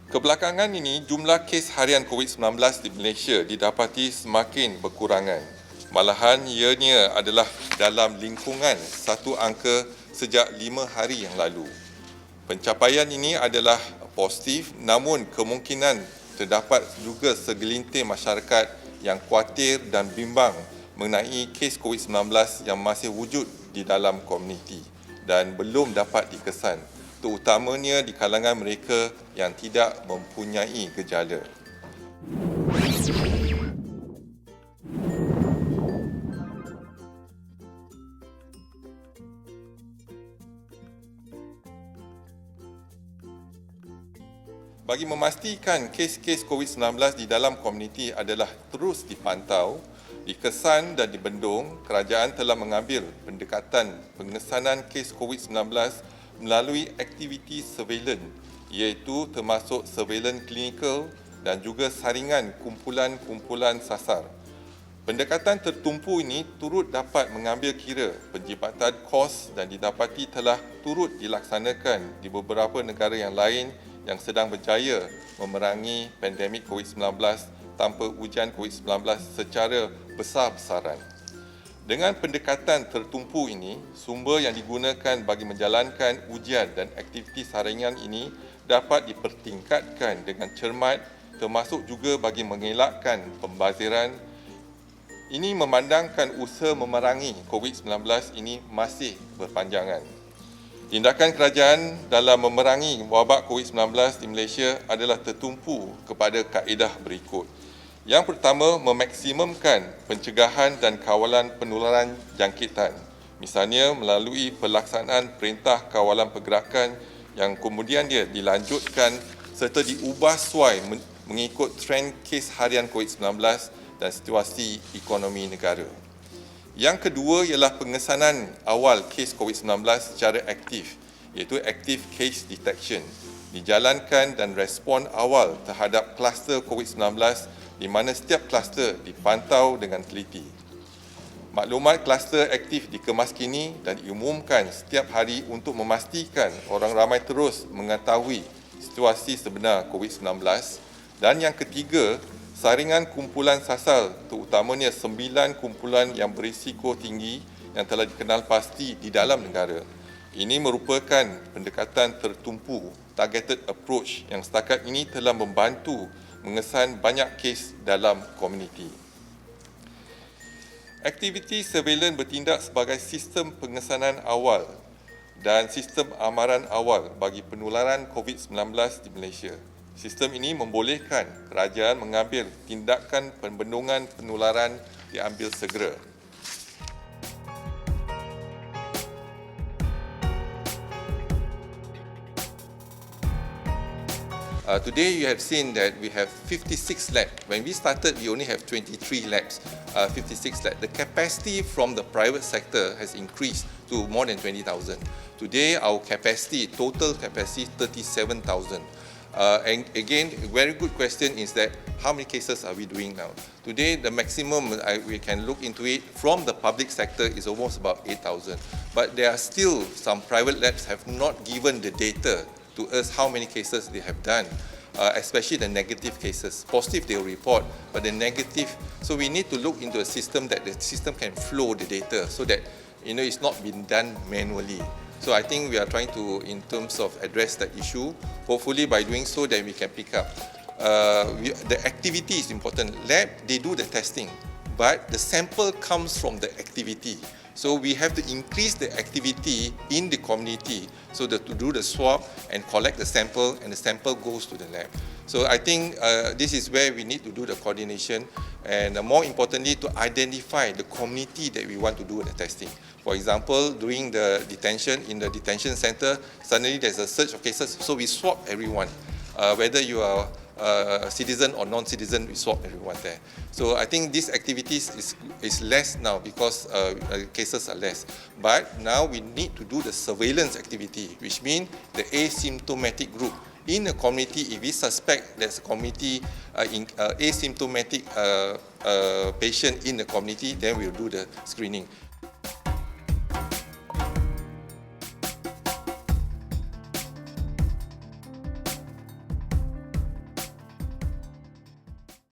Kebelakangan ini, jumlah kes harian COVID-19 di Malaysia didapati semakin berkurangan. Malahan ianya adalah dalam lingkungan satu angka sejak 5 hari yang lalu. Pencapaian ini adalah positif, namun kemungkinan terdapat juga segelintir masyarakat yang khawatir dan bimbang mengenai kes COVID-19 yang masih wujud di dalam komuniti dan belum dapat dikesan, terutamanya di kalangan mereka yang tidak mempunyai gejala. Bagi memastikan kes-kes COVID-19 di dalam komuniti adalah terus dipantau, dikesan dan dibendung, kerajaan telah mengambil pendekatan pengesanan kes COVID-19 melalui aktiviti surveillance, iaitu termasuk surveillance klinikal dan juga saringan kumpulan-kumpulan sasar. Pendekatan tertumpu ini turut dapat mengambil kira penjimatan kos dan didapati telah turut dilaksanakan di beberapa negara yang lain yang sedang berjaya memerangi pandemik COVID-19 tanpa ujian COVID-19 secara besar-besaran. Dengan pendekatan tertumpu ini, sumber yang digunakan bagi menjalankan ujian dan aktiviti saringan ini dapat dipertingkatkan dengan cermat, termasuk juga bagi mengelakkan pembaziran. Ini memandangkan usaha memerangi COVID-19 ini masih berpanjangan. Tindakan kerajaan dalam memerangi wabak COVID-19 di Malaysia adalah tertumpu kepada kaedah berikut. Yang pertama, memaksimumkan pencegahan dan kawalan penularan jangkitan. Misalnya melalui pelaksanaan perintah kawalan pergerakan yang kemudian dia dilanjutkan serta diubah sesuai mengikut trend kes harian COVID-19 dan situasi ekonomi negara. Yang kedua ialah pengesanan awal kes COVID-19 secara aktif, iaitu active case detection, dijalankan dan respon awal terhadap kluster COVID-19 di mana setiap kluster dipantau dengan teliti. Maklumat kluster aktif dikemas kini dan diumumkan setiap hari untuk memastikan orang ramai terus mengetahui situasi sebenar COVID-19. Dan yang ketiga, saringan kumpulan sasar, terutamanya 9 kumpulan yang berisiko tinggi yang telah dikenal pasti di dalam negara. Ini merupakan pendekatan tertumpu, targeted approach yang setakat ini telah membantu mengesan banyak kes dalam komuniti. Aktiviti surveillance bertindak sebagai sistem pengesanan awal dan sistem amaran awal bagi penularan COVID-19 di Malaysia. Sistem ini membolehkan kerajaan mengambil tindakan pembendungan penularan diambil segera. Today you have seen that we have 56 labs. When we started, we only have 23 labs, 56 labs. The capacity from the private sector has increased to more than 20,000. Today, our capacity, total capacity, 37,000. And again, a very good question is that how many cases are we doing now? Today, the maximum we can look into it from the public sector is almost about 8,000. But there are still some private labs have not given the data to us how many cases they have done, especially the negative cases. Positive they will report, but the negative, so we need to look into a system that the system can flow the data so that it's not been done manually. So I think we are trying to, in terms of address that issue, hopefully by doing so then we can pick up. The activity is important. Lab, they do the testing, but the sample comes from the activity. So we have to increase the activity in the community so that to do the swab and collect the sample, and the sample goes to the lab. So I think this is where we need to do the coordination, and more importantly to identify the community that we want to do the testing. For example, during the detention, in the detention center, suddenly there's a surge of cases, so we swab everyone. Whether you are citizen or non-citizen, we swap everyone there. So I think these activities is less now because cases are less. But now we need to do the surveillance activity, which means the asymptomatic group. In a community, if we suspect there's a community asymptomatic patient in the community, then we'll do the screening.